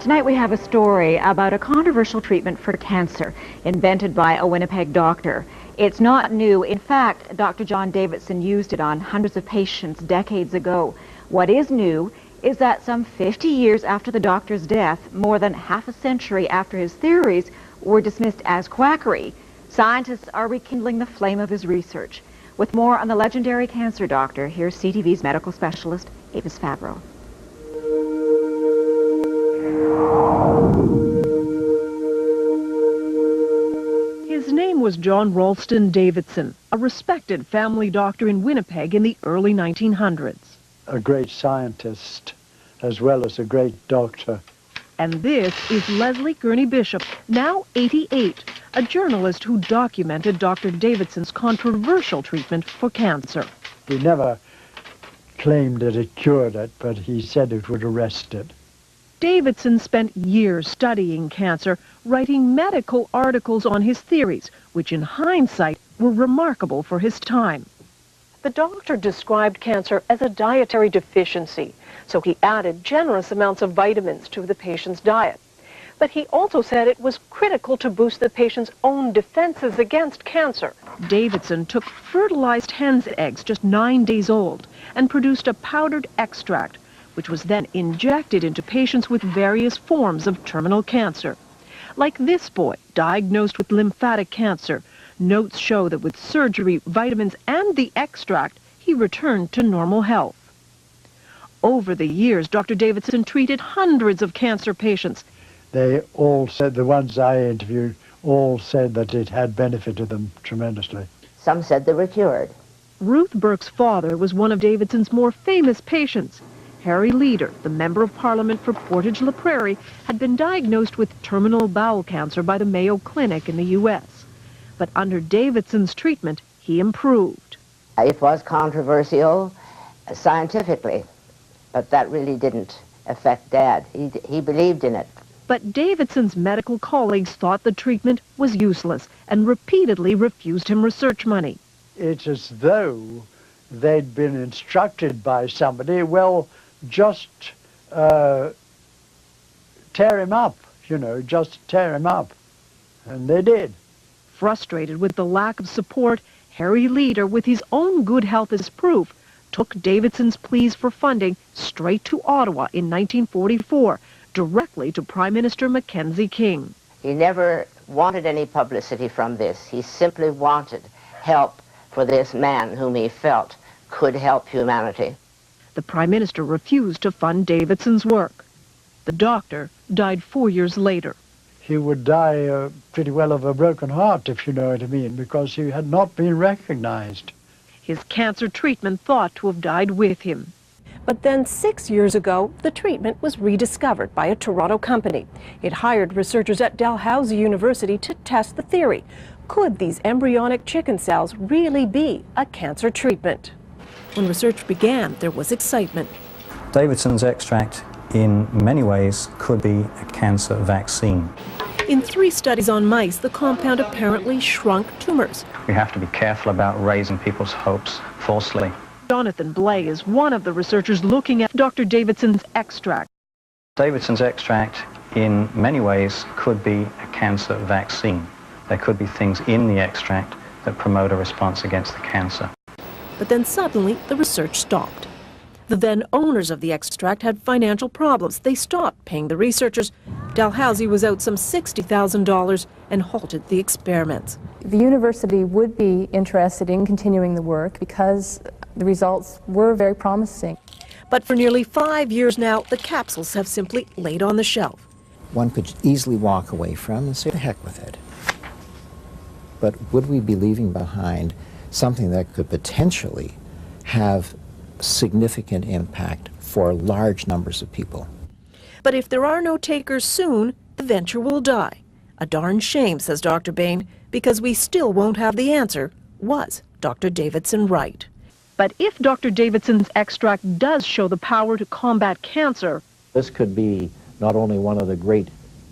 Tonight we have a story about a controversial treatment for cancer invented by a Winnipeg doctor. It's not new. In fact, Dr. John Davidson used it on hundreds of patients decades ago. What is new is that some 50 years after the doctor's death, more than half a century after his theories were dismissed as quackery, scientists are rekindling the flame of his research. With more on the legendary cancer doctor, here's CTV's medical specialist, Avis Fabro. His name was John Ralston Davidson, a respected family doctor in Winnipeg in the early 1900s. A great scientist as well as a great doctor. And this is Leslie Gurney Bishop, now 88, a journalist who documented Dr. Davidson's controversial treatment for cancer. He never claimed that it cured it, but he said it would arrest it. Davidson spent years studying cancer, writing medical articles on his theories, which in hindsight were remarkable for his time. The doctor described cancer as a dietary deficiency, so he added generous amounts of vitamins to the patient's diet. But he also said it was critical to boost the patient's own defenses against cancer. Davidson took fertilized hen's eggs just 9 days old and produced a powdered extract, which was then injected into patients with various forms of terminal cancer. Like this boy, diagnosed with lymphatic cancer, notes show that with surgery, vitamins, and the extract, he returned to normal health. Over the years, Dr. Davidson treated hundreds of cancer patients. They all said, the ones I interviewed, all said that it had benefited them tremendously. Some said they were cured. Ruth Burke's father was one of Davidson's more famous patients. Harry Leader, the Member of Parliament for Portage-la Prairie, had been diagnosed with terminal bowel cancer by the Mayo Clinic in the U.S. But under Davidson's treatment, he improved. It was controversial scientifically, but that really didn't affect Dad. He believed in it. But Davidson's medical colleagues thought the treatment was useless and repeatedly refused him research money. It's as though they'd been instructed by somebody, well, just tear him up, just tear him up. And they did. Frustrated with the lack of support, Harry Leader, with his own good health as proof, took Davidson's pleas for funding straight to Ottawa in 1944, directly to Prime Minister Mackenzie King. He never wanted any publicity from this. He simply wanted help for this man whom he felt could help humanity. The Prime Minister refused to fund Davidson's work. The doctor died 4 years later. He would die pretty well of a broken heart, if you know what I mean, because he had not been recognized. His cancer treatment thought to have died with him. But then 6 years ago, the treatment was rediscovered by a Toronto company. It hired researchers at Dalhousie University to test the theory. Could these embryonic chicken cells really be a cancer treatment? When research began, there was excitement. Davidson's extract, in many ways, could be a cancer vaccine. In 3 studies on mice, the compound apparently shrunk tumors. We have to be careful about raising people's hopes falsely. Jonathan Blay is one of the researchers looking at Dr. Davidson's extract. Davidson's extract, in many ways, could be a cancer vaccine. There could be things in the extract that promote a response against the cancer. But then suddenly, the research stopped. The then owners of the extract had financial problems. They stopped paying the researchers. Dalhousie was out some $60,000 and halted the experiments. The university would be interested in continuing the work because the results were very promising. But for nearly 5 years now, the capsules have simply laid on the shelf. One could easily walk away from and say, the heck with it. But would we be leaving behind something that could potentially have significant impact for large numbers of people? But if there are no takers soon, the venture will die. A darn shame, says Dr. Bain, because we still won't have the answer. Was Dr. Davidson right? But if Dr. Davidson's extract does show the power to combat cancer, this could be not only one of the great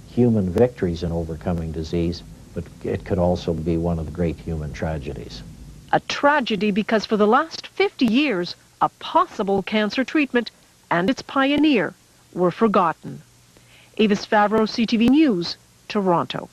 human victories in overcoming disease, but it could also be one of the great human tragedies. A tragedy because for the last 50 years, a possible cancer treatment and its pioneer were forgotten. Avis Favreau, CTV News, Toronto.